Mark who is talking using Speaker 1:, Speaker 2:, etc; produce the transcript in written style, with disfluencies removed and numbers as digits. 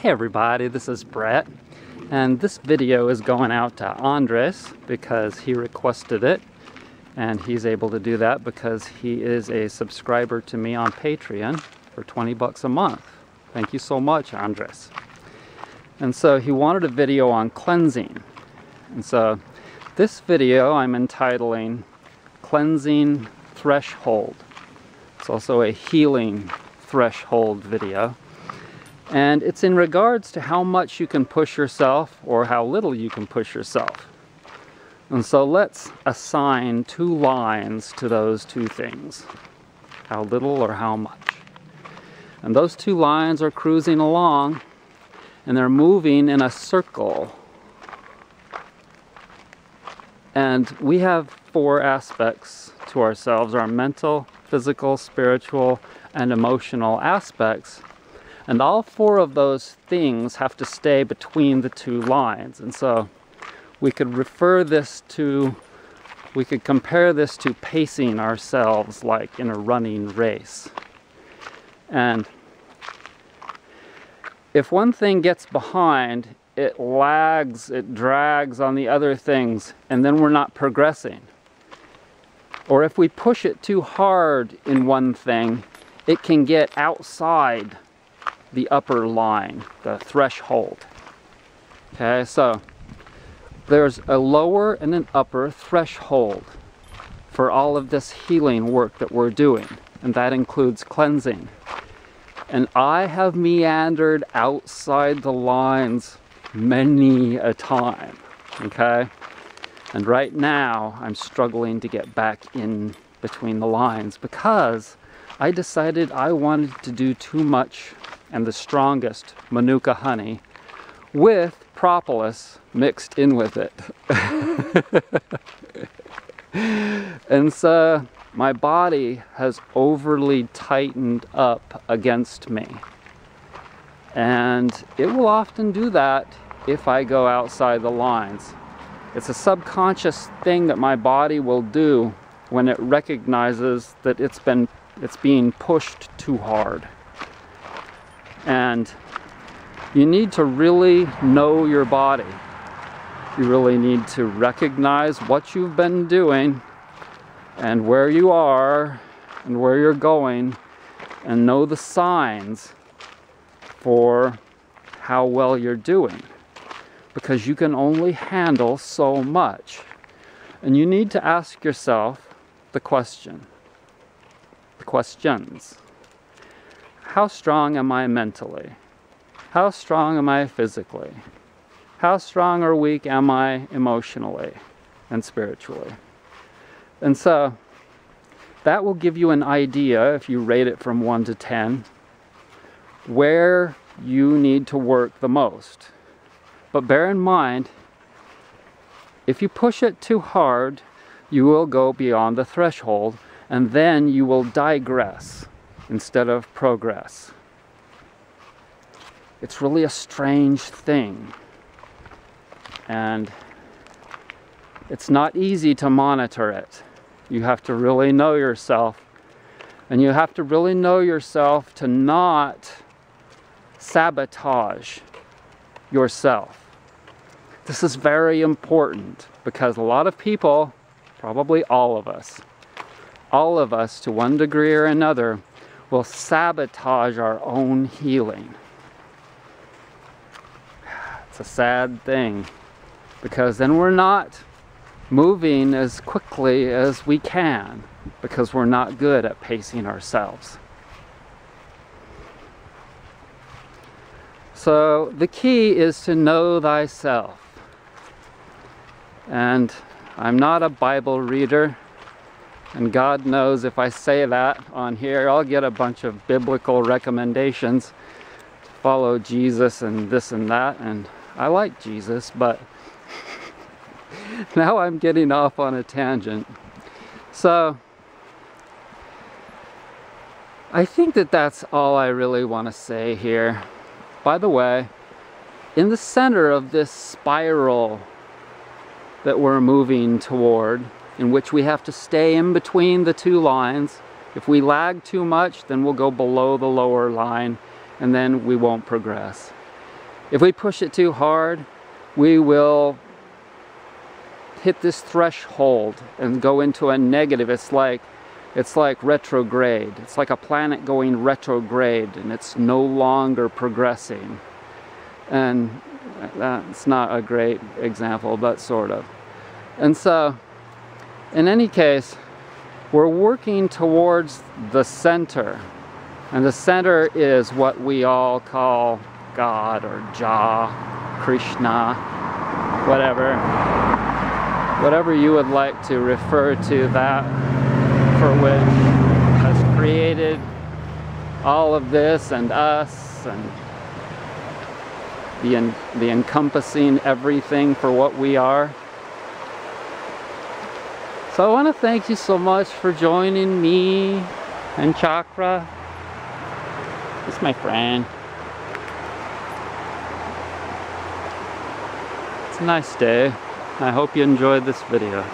Speaker 1: Hey everybody, this is Brett, and this video is going out to Andres because he requested it, and he's able to do that because he is a subscriber to me on Patreon for 20 bucks a month. Thank you so much, Andres. And so he wanted a video on cleansing, and so this video I'm entitling Cleansing Threshold. It's also a healing threshold video. And it's in regards to how much you can push yourself or how little you can push yourself. And so let's assign 2 lines to those 2 things. How little or how much. And those 2 lines are cruising along and they're moving in a circle. And we have 4 aspects to ourselves, our mental, physical, spiritual, and emotional aspects. And all 4 of those things have to stay between the 2 lines. And so we could compare this to pacing ourselves like in a running race. And if one thing gets behind, it lags, it drags on the other things, and then we're not progressing. Or if we push it too hard in one thing, it can get outside the upper line, the threshold. Okay, so there's a lower and an upper threshold for all of this healing work that we're doing, and that includes cleansing. And I have meandered outside the lines many a time, okay? And right now I'm struggling to get back in between the lines because I decided I wanted to do too much and the strongest manuka honey with propolis mixed in with it. And so my body has overly tightened up against me. And it will often do that if I go outside the lines. It's a subconscious thing that my body will do when it recognizes that it's being pushed too hard. And you need to really know your body. You really need to recognize what you've been doing and where you are and where you're going, and know the signs for how well you're doing, because you can only handle so much. And you need to ask yourself the questions. How strong am I mentally? How strong am I physically? How strong or weak am I emotionally and spiritually? And so that will give you an idea, if you rate it from 1 to 10, where you need to work the most. But bear in mind, if you push it too hard, you will go beyond the threshold, and then you will digress instead of progress. It's really a strange thing. And it's not easy to monitor it. You have to really know yourself. And you have to really know yourself to not sabotage yourself. This is very important because a lot of people, probably all of us to one degree or another, will sabotage our own healing. It's a sad thing because then we're not moving as quickly as we can because we're not good at pacing ourselves. So the key is to know thyself. And I'm not a Bible reader, and God knows if I say that on here, I'll get a bunch of biblical recommendations to follow Jesus and this and that, and I like Jesus, but now I'm getting off on a tangent. So I think that that's all I really want to say here. By the way, in the center of this spiral that we're moving toward, in which we have to stay in between the 2 lines. If we lag too much, then we'll go below the lower line, and then we won't progress. If we push it too hard, we will hit this threshold and go into a negative. It's like retrograde. It's like a planet going retrograde, and it's no longer progressing. And that's not a great example, but sort of. And so, in any case, we're working towards the center. And the center is what we all call God or Jah, Krishna, whatever. Whatever you would like to refer to that for which has created all of this and us and the encompassing everything for what we are. So I want to thank you so much for joining me and Chakra. It's my friend. It's a nice day. I hope you enjoyed this video.